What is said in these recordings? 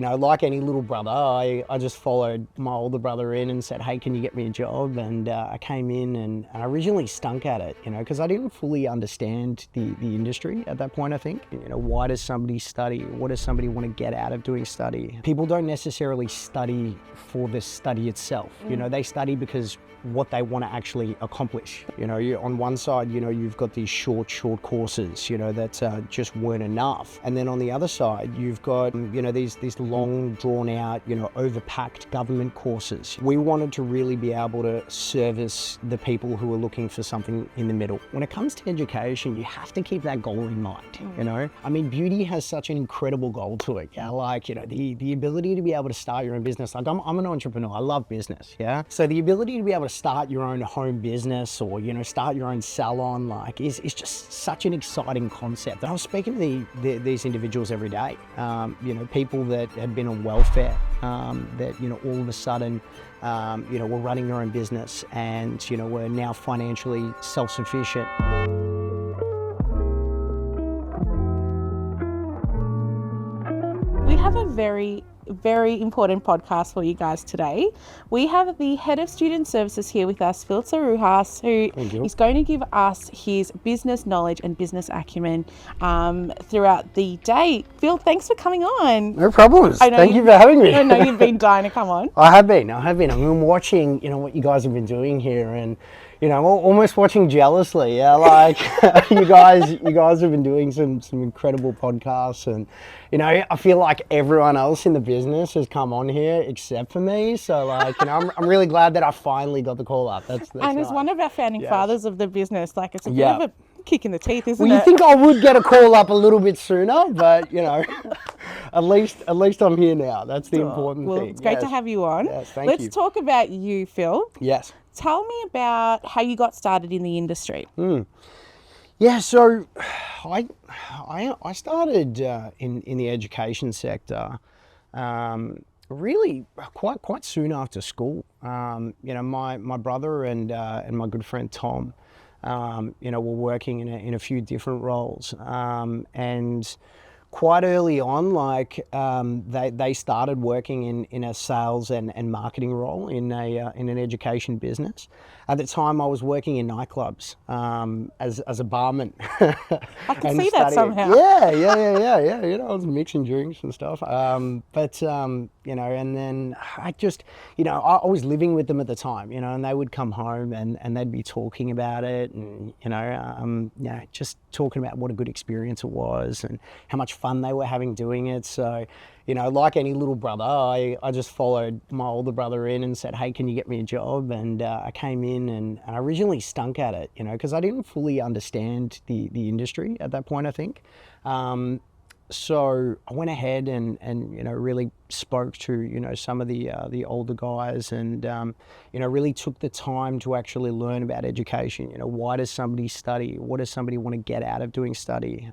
like any little brother, I just followed my older brother in and said, hey, can you get me a job? And I came in and I originally stunk at it, because I didn't fully understand the industry at that point, I think. Why does somebody study? What does somebody want to get out of doing study? People don't necessarily study for the study itself. They study because what they want to actually accomplish. On one side, you've got these short courses, that just weren't enough. And then on the other side, you've got, these long drawn out, overpacked government courses. We wanted to really be able to service the people who are looking for something in the middle. When it comes to education, you have to keep that goal in mind, I mean, beauty has such an incredible goal to it. The ability to be able to start your own business. Like I'm an entrepreneur, I love business, So the ability to be able to start your own home business or, start your own salon, is just such an exciting concept. I was speaking to these individuals every day, people that had been on welfare, that, all of a sudden, were running their own business and, were now financially self-sufficient. We have a very important podcast for you guys today. We have the Head of Student Services here with us, Phil Tsarouhas, who is going to give us his business knowledge and business acumen throughout the day. Phil, thanks for coming on. No problems. Thank you for having me. I know you've been dying to come on. I have been. I've been watching, what you guys have been doing here and, almost watching jealously. You guys have been doing some incredible podcasts and, I feel like everyone else in the business has come on here except for me. So I'm really glad that I finally got the call up. That's and nice. As one of our founding fathers of the business, it's a bit of a kick in the teeth, isn't it? Well, you think I would get a call up a little bit sooner, but at least I'm here now. That's the important thing. It's great to have you on. Yes, thank you. Let's talk about you, Phil. Yes. Tell me about how you got started in the industry. Yeah, so I started in the education sector really quite soon after school. My brother and my good friend Tom, were working in a few different roles, and quite early on, they started working in a sales and marketing role in an education business. At the time, I was working in nightclubs as a barman. I can see that somehow. Yeah. I was mixing drinks and stuff. And then I just, I was living with them at the time, and they would come home and they'd be talking about it and, just talking about what a good experience it was and how much fun they were having doing it. So, like any little brother, I just followed my older brother in and said, hey, can you get me a job? And I came in and I originally stunk at it, because I didn't fully understand the industry at that point, I think. So I went ahead and really spoke to, some of the older guys and, really took the time to actually learn about education. Why does somebody study? What does somebody want to get out of doing study?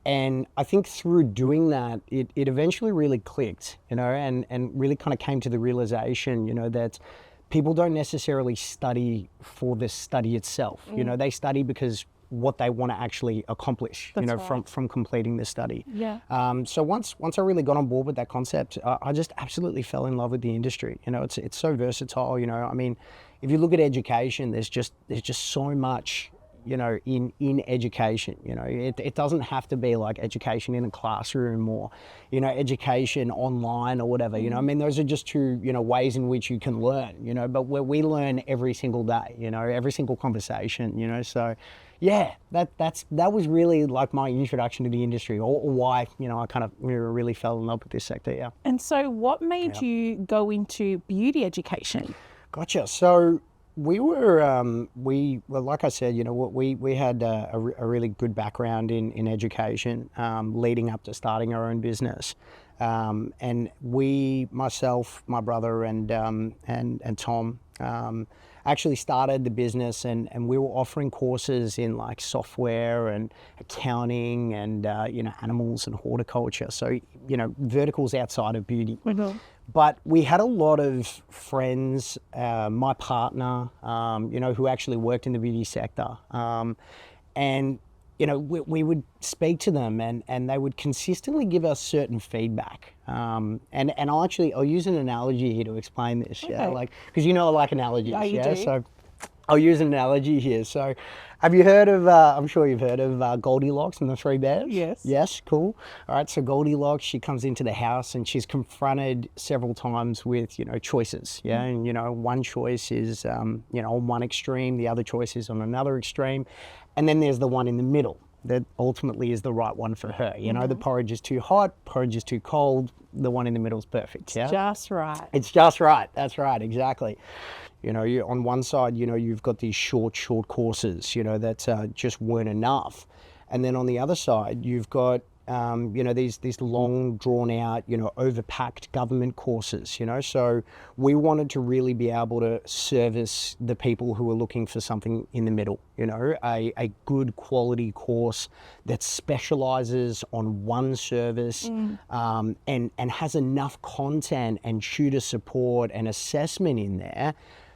And I think through doing that, it eventually really clicked, and really kind of came to the realization, that people don't necessarily study for the study itself. They study because what they want to actually accomplish, from completing the study. Yeah. So once I really got on board with that concept, I just absolutely fell in love with the industry. It's so versatile. I mean, if you look at education, there's just so much, in education. It doesn't have to be like education in a classroom or, education online or whatever. I mean, those are just two, ways in which you can learn. But where we learn every single day. Every single conversation. So. Yeah, that was really like my introduction to the industry, or why I kind of really fell in love with this sector. Yeah. And so, what made you go into beauty education? Gotcha. So we were like I said, we had a really good background in education, leading up to starting our own business. And myself, my brother, and Tom, actually started the business, and we were offering courses in like software and accounting and animals and horticulture. So verticals outside of beauty. Mm-hmm. But we had a lot of friends, my partner, who actually worked in the beauty sector, and we would speak to them and they would consistently give us certain feedback. And I'll use an analogy here to explain this. Okay. Yeah, like, because I like analogies. Yeah, you yeah. do. So I'll use an analogy here. So have you heard of, I'm sure you've heard of Goldilocks and the Three Bears? Yes. Yes, cool. All right, so Goldilocks, she comes into the house and she's confronted several times with, choices. Yeah, and, one choice is, on one extreme, the other choice is on another extreme. And then there's the one in the middle that ultimately is the right one for her. The porridge is too hot, porridge is too cold, the one in the middle is perfect. Yeah, Just right. it's just right. That's right, exactly. You on one side, you've got these short courses, that just weren't enough. And then on the other side, you've got, these long drawn out, overpacked government courses, So we wanted to really be able to service the people who are looking for something in the middle, a good quality course that specializes on one service, and has enough content and tutor support and assessment in there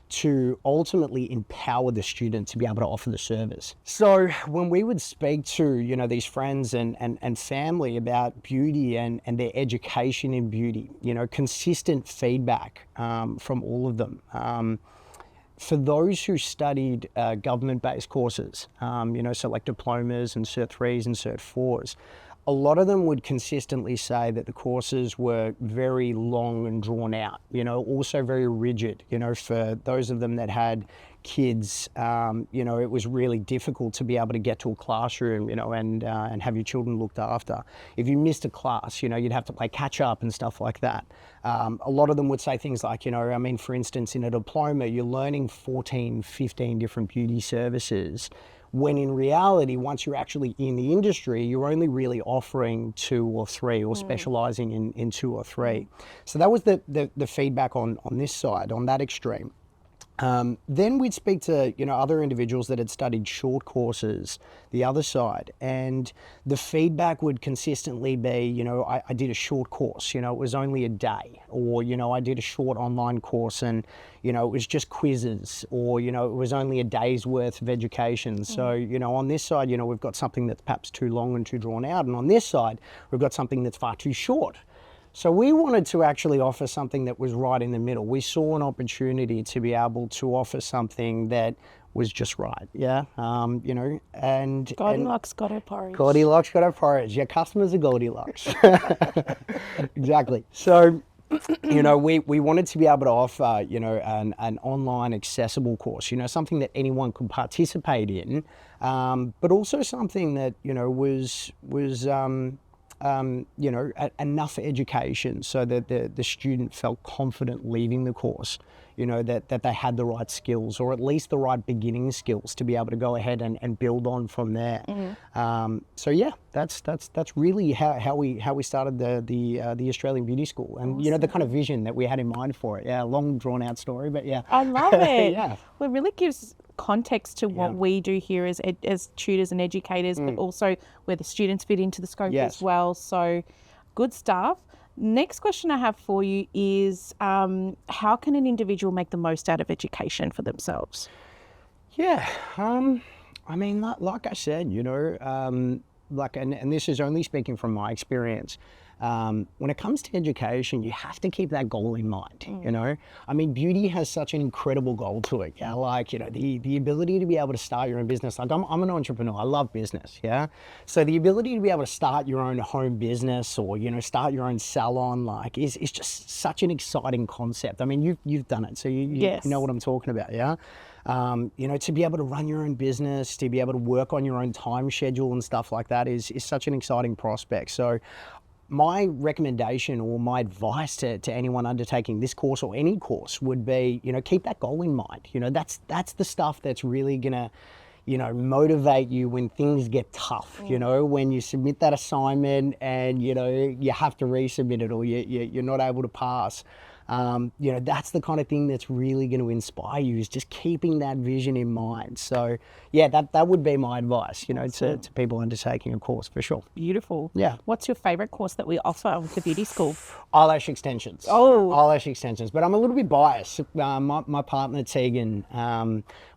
to ultimately empower the student to be able to offer the service. So when we would speak to, these friends and family about beauty and their education in beauty, consistent feedback from all of them. For those who studied government-based courses, so like diplomas and Cert 3s and Cert 4s, a lot of them would consistently say that the courses were very long and drawn out, also very rigid, for those of them that had kids, it was really difficult to be able to get to a classroom, and have your children looked after. If you missed a class, you'd have to play catch up and stuff like that. A lot of them would say things like, for instance, in a diploma, you're learning 14, 15 different beauty services, when in reality, once you're actually in the industry, you're only really offering 2 or 3 or specializing in 2 or 3. So that was the feedback on this side, on that extreme. Then we'd speak to, other individuals that had studied short courses, the other side, and the feedback would consistently be, I did a short course, it was only a day, or, I did a short online course and, it was just quizzes, or, it was only a day's worth of education. So, on this side, we've got something that's perhaps too long and too drawn out, and on this side, we've got something that's far too short. So we wanted to actually offer something that was right in the middle. We saw an opportunity to be able to offer something that was just right, yeah. And Goldilocks got her porridge. Goldilocks got her porridge. Yeah, customers are Goldilocks. Exactly. So, we wanted to be able to offer, an online accessible course, something that anyone could participate in, but also something that, was enough education so that the student felt confident leaving the course, that they had the right skills, or at least the right beginning skills to be able to go ahead and build on from there. So yeah, that's really how we started the Australian Beauty School, and the kind of vision that we had in mind for it. Yeah, long drawn out story, but yeah. I love it. Yeah. Well, it really gives context to what we do here as tutors and educators, but also where the students fit into the scope as well. So good stuff. Next question I have for you is, how can an individual make the most out of education for themselves? Yeah, like I said, and this is only speaking from my experience. When it comes to education, you have to keep that goal in mind, Beauty has such an incredible goal to it, yeah? Like, the ability to be able to start your own business. Like, I'm an entrepreneur, I love business, yeah? So the ability to be able to start your own home business, or, start your own salon, like, is just such an exciting concept. You've done it, so you know what I'm talking about, yeah? To be able to run your own business, to be able to work on your own time schedule and stuff like that is such an exciting prospect. So my recommendation or my advice to anyone undertaking this course or any course would be, keep that goal in mind. That's the stuff that's really gonna, motivate you when things get tough, when you submit that assignment and, you have to resubmit it, or you're not able to pass. That's the kind of thing that's really going to inspire you, is just keeping that vision in mind. So yeah, that would be my advice, to people undertaking a course, for sure. Beautiful. Yeah. What's your favorite course that we offer with the Beauty School? Eyelash extensions. Oh. Eyelash extensions. But I'm a little bit biased. My partner, Tegan,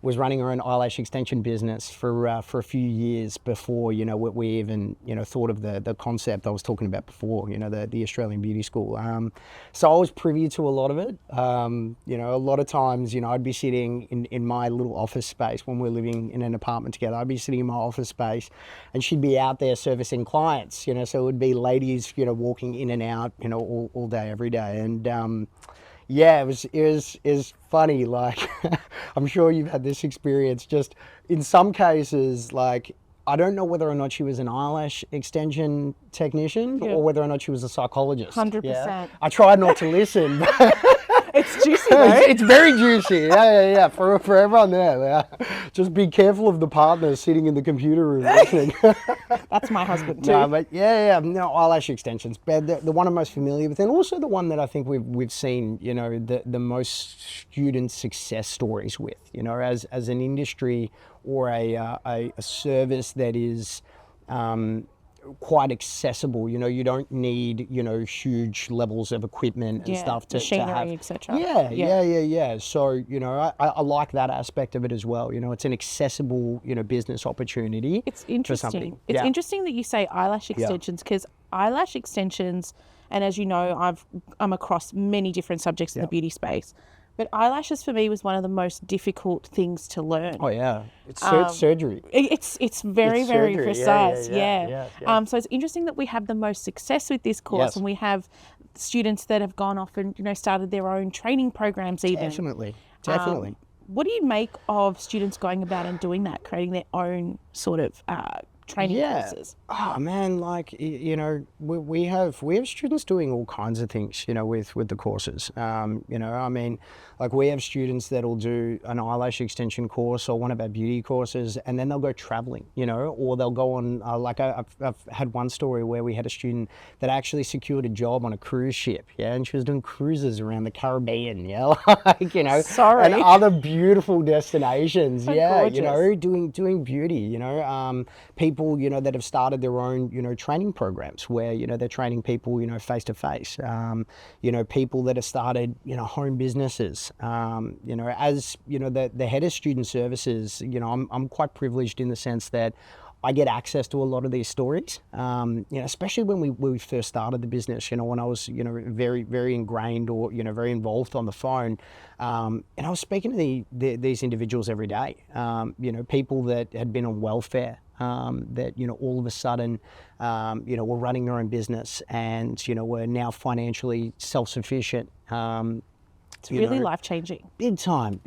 was running her own eyelash extension business for a few years before, we even, thought of the concept I was talking about before, the Australian Beauty School. So I was privy to a lot of it. A lot of times, I'd be sitting in my little office space when we're living in an apartment together. I'd be sitting in my office space and she'd be out there servicing clients, so it would be ladies, walking in and out, all day, every day. And it was funny. Like, I'm sure you've had this experience. Just in some cases, like, I don't know whether or not she was an eyelash extension technician or whether or not she was a psychologist. 100%. Yeah? I tried not to listen. It's juicy though. It's very juicy. Yeah. For everyone there. Yeah. Just be careful of the partner sitting in the computer room listening. That's my husband too. No, but no, eyelash extensions. But the one I'm most familiar with, and also the one that I think we've seen, the most student success stories with, as an industry or a service that is quite accessible. You don't need, huge levels of equipment and stuff to have. etc. Yeah. So, I like that aspect of it as well. It's an accessible, business opportunity. It's interesting. For something. It's interesting that you say eyelash extensions, because eyelash extensions, and as you know, I'm across many different subjects in the beauty space. But eyelashes for me was one of the most difficult things to learn. Oh yeah, it's surgery. It's very surgery. precise. Yeah. So it's interesting that we have the most success with this course, and we have students that have gone off and started their own training programs even. Definitely. What do you make of students going about and doing that, creating their own sort of training courses? Oh man, like, we have students doing all kinds of things, with the courses. I mean, like, we have students that'll do an eyelash extension course or one of our beauty courses, and then they'll go traveling, or they'll go on, like, I've had one story where we had a student that actually secured a job on a cruise ship, and she was doing cruises around the Caribbean, like, Sorry. and other beautiful destinations, Gorgeous. doing beauty, people, that have started their own, training programs where, they're training people, face to face, people that have started, home businesses, as, the head of student services, I'm quite privileged in the sense that I get access to a lot of these stories, especially when we first started the business, when I was, very, very ingrained or, very involved on the phone. And I was speaking to these individuals every day, people that had been on welfare, that, all of a sudden, were running their own business and, were now financially self-sufficient. It's really life-changing. Big time.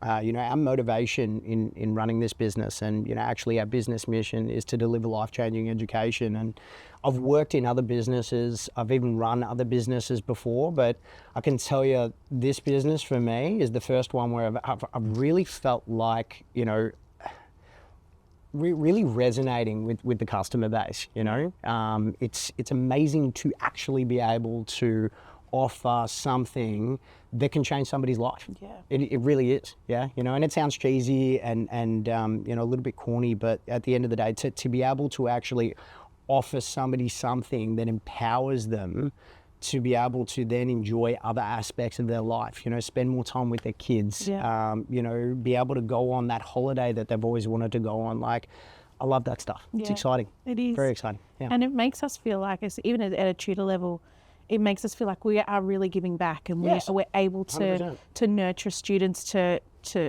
Our motivation in running this business and, actually our business mission is to deliver life-changing education. And I've worked in other businesses. I've even run other businesses before, but I can tell you this business for me is the first one where I've really felt like, really resonating with the customer base, It's amazing to actually be able to offer something that can change somebody's life. Yeah. It really is, and it sounds cheesy and a little bit corny, but at the end of the day, to be able to actually offer somebody something that empowers them to be able to then enjoy other aspects of their life, spend more time with their kids, be able to go on that holiday that they've always wanted to go on. Like, I love that stuff. It's exciting. It is. Very exciting. Yeah. And it makes us feel like, even at a tutor level, it makes us feel like we are really giving back, and we're able to 100%. nurture students to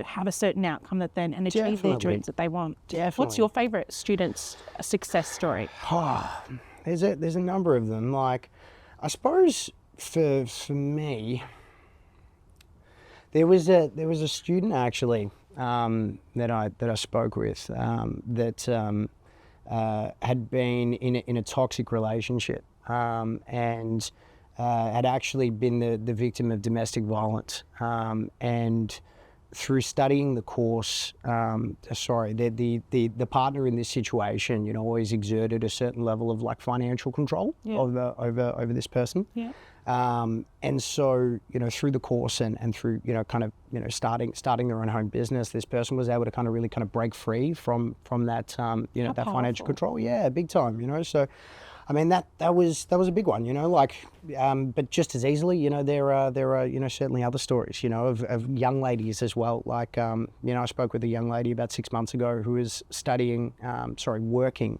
have a certain outcome that then and achieve their dreams that they want. Definitely. What's your favourite student's success story? There's a number of them. Like, I suppose for me, there was a student actually that I spoke with that had been in a toxic relationship and had actually been the victim of domestic violence, and through studying the course, the partner in this situation, always exerted a certain level of like financial control over this person. Yeah. And so, through the course and through, starting their own home business, this person was able to really break free from that, that financial control. Yeah, big time, So I mean, that was a big one, you know, like, but just as easily, you know, there are, you know, certainly other stories, you know, of young ladies as well. Like, you know, I spoke with a young lady about 6 months ago who was working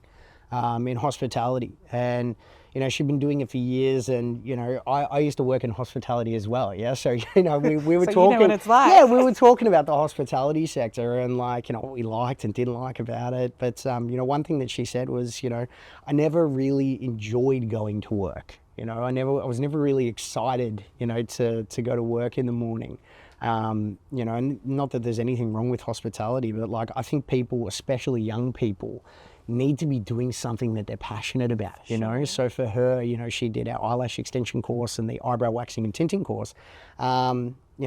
in hospitality, and you know, she'd been doing it for years, and you know, I used to work in hospitality as well, yeah. So you know, we were So talking, you know what it's like. yeah, we were talking about the hospitality sector and like, you know, what we liked and didn't like about it. But you know, one thing that she said was, you know, I never really enjoyed going to work. You know, I was never really excited, you know, to go to work in the morning. You know, and not that there's anything wrong with hospitality, but like, I think people, especially young people, need to be doing something that they're passionate about, you know. So for her, you know, she did our eyelash extension course and the eyebrow waxing and tinting course, you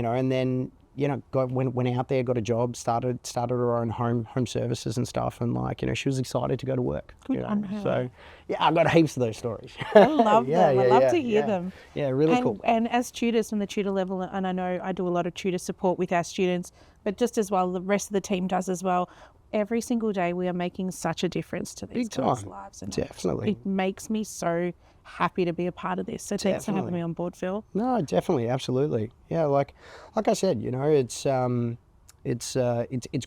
know, and then, you know, went out there, got a job, started her own home services and stuff, and like, you know, she was excited to go to work. Good you know? on her. So yeah, I've got heaps of those stories. I love Yeah, them. I yeah, love yeah, to hear yeah. them. Yeah, really And, cool. and as tutors from the tutor level, and I know I do a lot of tutor support with our students, but just as well, the rest of the team does as well. Every single day we are making such a difference to these Big girls' time. lives. And Definitely. it makes me so happy to be a part of this. So thanks for having Definitely. me on board, Phil. No, definitely, absolutely. Yeah, like I said, you know, it's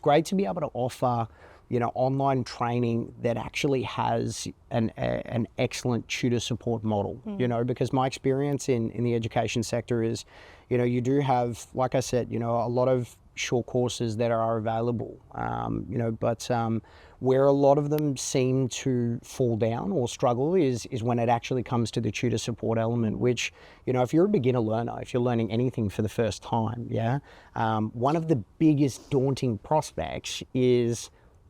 great to be able to offer, you know, online training that actually has an excellent tutor support model. You know, because my experience in the education sector is, you know, you do have, like I said, you know, a lot of short courses that are available, you know, but where a lot of them seem to fall down or struggle is when it actually comes to the tutor support element, which, you know, if you're a beginner learner, if you're learning anything for the first time, yeah, one of the biggest daunting prospects is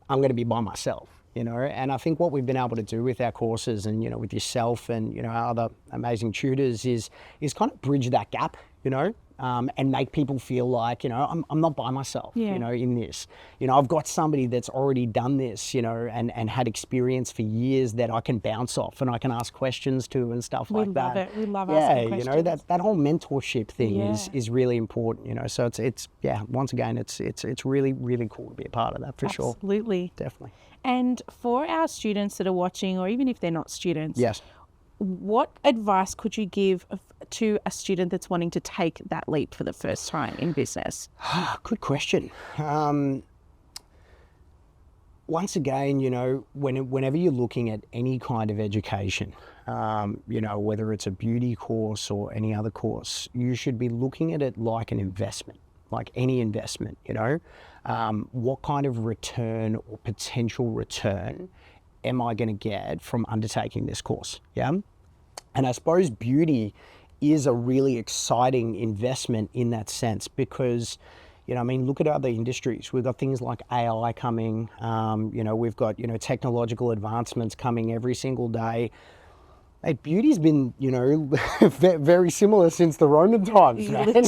I'm going to be by myself, you know. And I think what we've been able to do with our courses and, you know, with yourself and, you know, our other amazing tutors is kind of bridge that gap, you know, and make people feel like, you know, I'm not by myself, Yeah. you know, in this. You know, I've got somebody that's already done this, you know, and had experience for years that I can bounce off and I can ask questions to and stuff We like that. love it. We love Yeah, asking you know, questions. that whole mentorship thing Yeah. is really important, you know. So it's yeah, once again, it's really, really cool to be a part of that for sure. Absolutely. Definitely. And for our students that are watching, or even if they're not students, Yes. what advice could you give to a student that's wanting to take that leap for the first time in business? Good question. Once again, you know, whenever you're looking at any kind of education, you know, whether it's a beauty course or any other course, you should be looking at it like an investment, like any investment, you know. What kind of return or potential return am I going to get from undertaking this course? Yeah. And I suppose beauty is a really exciting investment in that sense because, you know, I mean, look at other industries. We've got things like AI coming, you know, we've got, you know, technological advancements coming every single day. Hey, beauty's been, you know, very similar since the Roman times, man.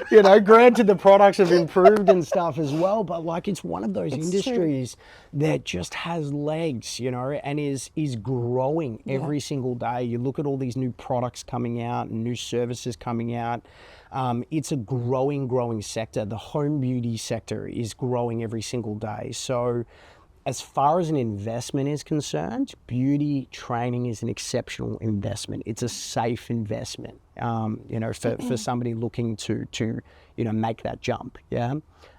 You know, granted the products have improved and stuff as well, but like it's one of those industries that just has legs, you know, and is growing every single day. You look at all these new products coming out and new services coming out. It's a growing sector. The home beauty sector is growing every single day. So as far as an investment is concerned, beauty training is an exceptional investment. It's a safe investment, you know, for somebody looking to, you know, make that jump. Yeah.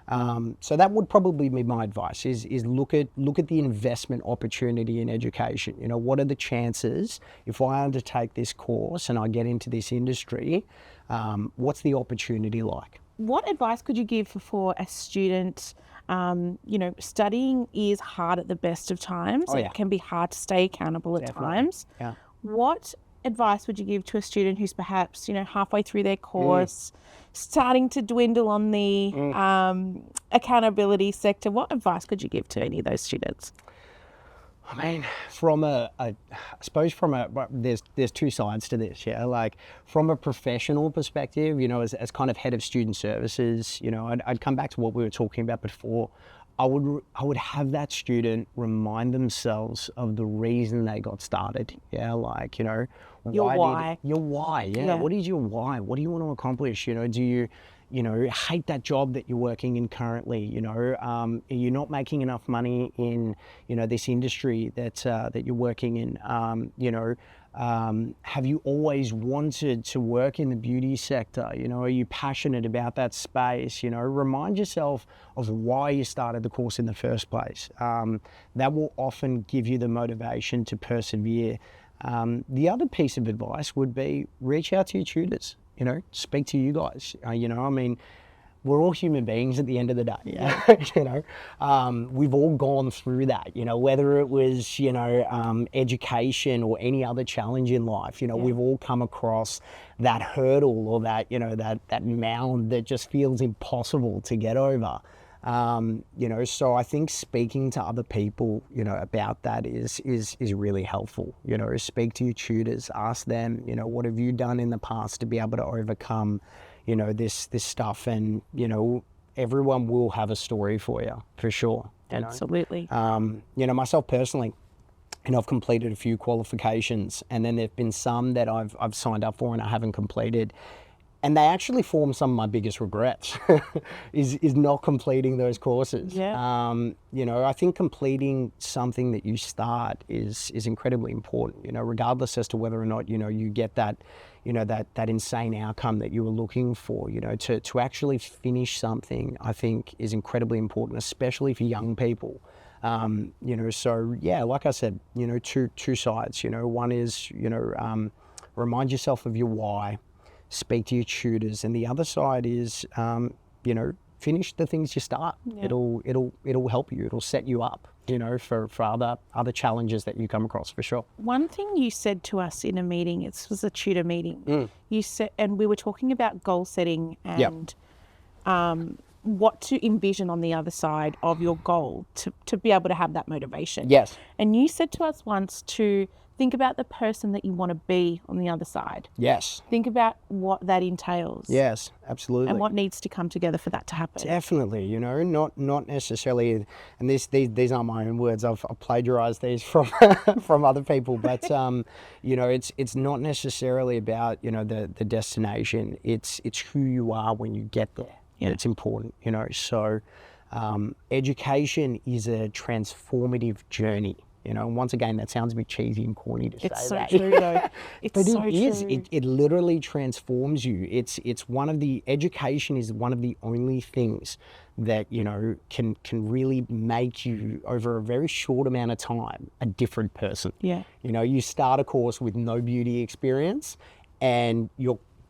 So that would probably be my advice is look at the investment opportunity in education. You know, what are the chances if I undertake this course and I get into this industry, what's the opportunity like? What advice could you give for a student? You know, studying is hard at the best of times. Oh, yeah. It can be hard to stay accountable at times. Yeah. What advice would you give to a student who's perhaps, you know, halfway through their course, starting to dwindle on the accountability sector? What advice could you give to any of those students? I mean, I suppose there's two sides to this, yeah. Like from a professional perspective, you know, as kind of head of student services, you know, I'd come back to what we were talking about before. I would have that student remind themselves of the reason they got started. Yeah, like, you know, Your why. Your why, yeah. Yeah. What is your why? What do you want to accomplish? You know, do hate that job that you're working in currently, you're not making enough money in, this industry that you're working in, have you always wanted to work in the beauty sector? Are you passionate about that space? Remind yourself of why you started the course in the first place. That will often give you the motivation to persevere. The other piece of advice would be reach out to your tutors, speak to you guys. We're all human beings at the end of the day. We've all gone through that, whether it was, education or any other challenge in life, we've all come across that hurdle or that, that mound that just feels impossible to get over. So I think speaking to other people, about that is really helpful. Speak to your tutors, ask them, what have you done in the past to be able to overcome, this stuff, and, everyone will have a story for you, for sure. Absolutely. Myself personally, I've completed a few qualifications, and then there've been some that I've signed up for and I haven't completed. And they actually form some of my biggest regrets is not completing those courses. Yeah. I think completing something that you start is incredibly important, regardless as to whether or not, you get that, that insane outcome that you were looking for, to actually finish something, I think is incredibly important, especially for young people. So yeah, like I said, two sides, one is, remind yourself of your why. Speak to your tutors, and the other side is, finish the things you start. Yeah. It'll help you. It'll set you up, for other challenges that you come across, for sure. One thing you said to us in a meeting, it was a tutor meeting. You said, and we were talking about goal setting and what to envision on the other side of your goal to be able to have that motivation. Yes. And you said to us once to think about the person that you want to be on the other side. Yes. Think about what that entails. Yes, absolutely. And what needs to come together for that to happen. Definitely, not necessarily, and these aren't my own words. I've plagiarized these from from other people, but it's not necessarily about the destination. It's who you are when you get there. Yeah. It's important, So education is a transformative journey. And once again, that sounds a bit cheesy and corny to say that. It's so true, though. But it is. It literally transforms you. Education is one of the only things that, can really make you, over a very short amount of time, a different person. Yeah. You start a course with no beauty experience, and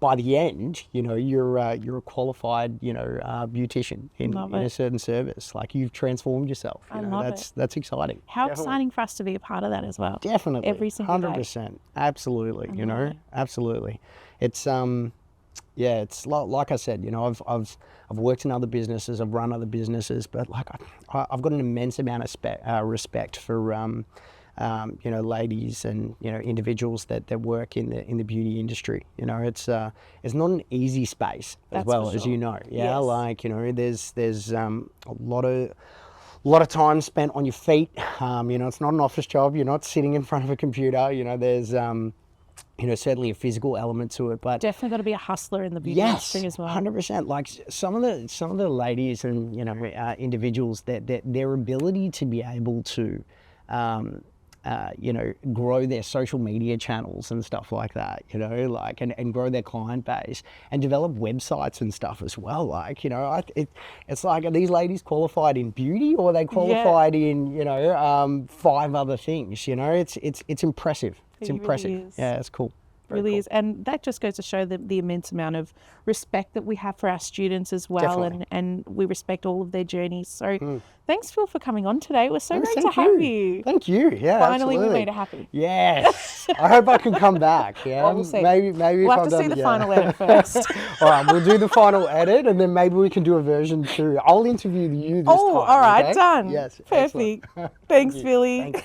by the end, you're a qualified, beautician in a certain service. Like, you've transformed yourself. That's exciting. How exciting for us to be a part of that as well. Definitely. Every single 100%. Day. Absolutely. Absolutely. It's it's like I said, I've worked in other businesses, I've run other businesses, but like I've got an immense amount of respect for ladies and individuals that work in the beauty industry. It's not an easy space as well, as you know. Yeah, yes. Like there's a lot of time spent on your feet. It's not an office job. You're not sitting in front of a computer. There's certainly a physical element to it, but definitely got to be a hustler in the beauty industry as well. 100%. Like some of the ladies and individuals that their ability to be able to grow their social media channels and stuff like that, and grow their client base and develop websites and stuff as well. Like, it's like, are these ladies qualified in beauty, or are they qualified in, 5 other things? It's impressive. It's impressive. Really is. Yeah, it's cool. Very really cool. is. And that just goes to show the immense amount of respect that we have for our students as well. Definitely. And we respect all of their journeys. So thanks, Phil, for coming on today. It was so great to have you. Thank you. Yeah, finally, absolutely. we made it happen. Yes. I hope I can come back. Yeah. Well, we'll see. Maybe we'll have to see the final edit first. All right, we'll do the final edit, and then maybe we can do a version 2. I'll interview you this time. All right, okay? done. Yes. Perfect. Thanks, Philly. Thanks.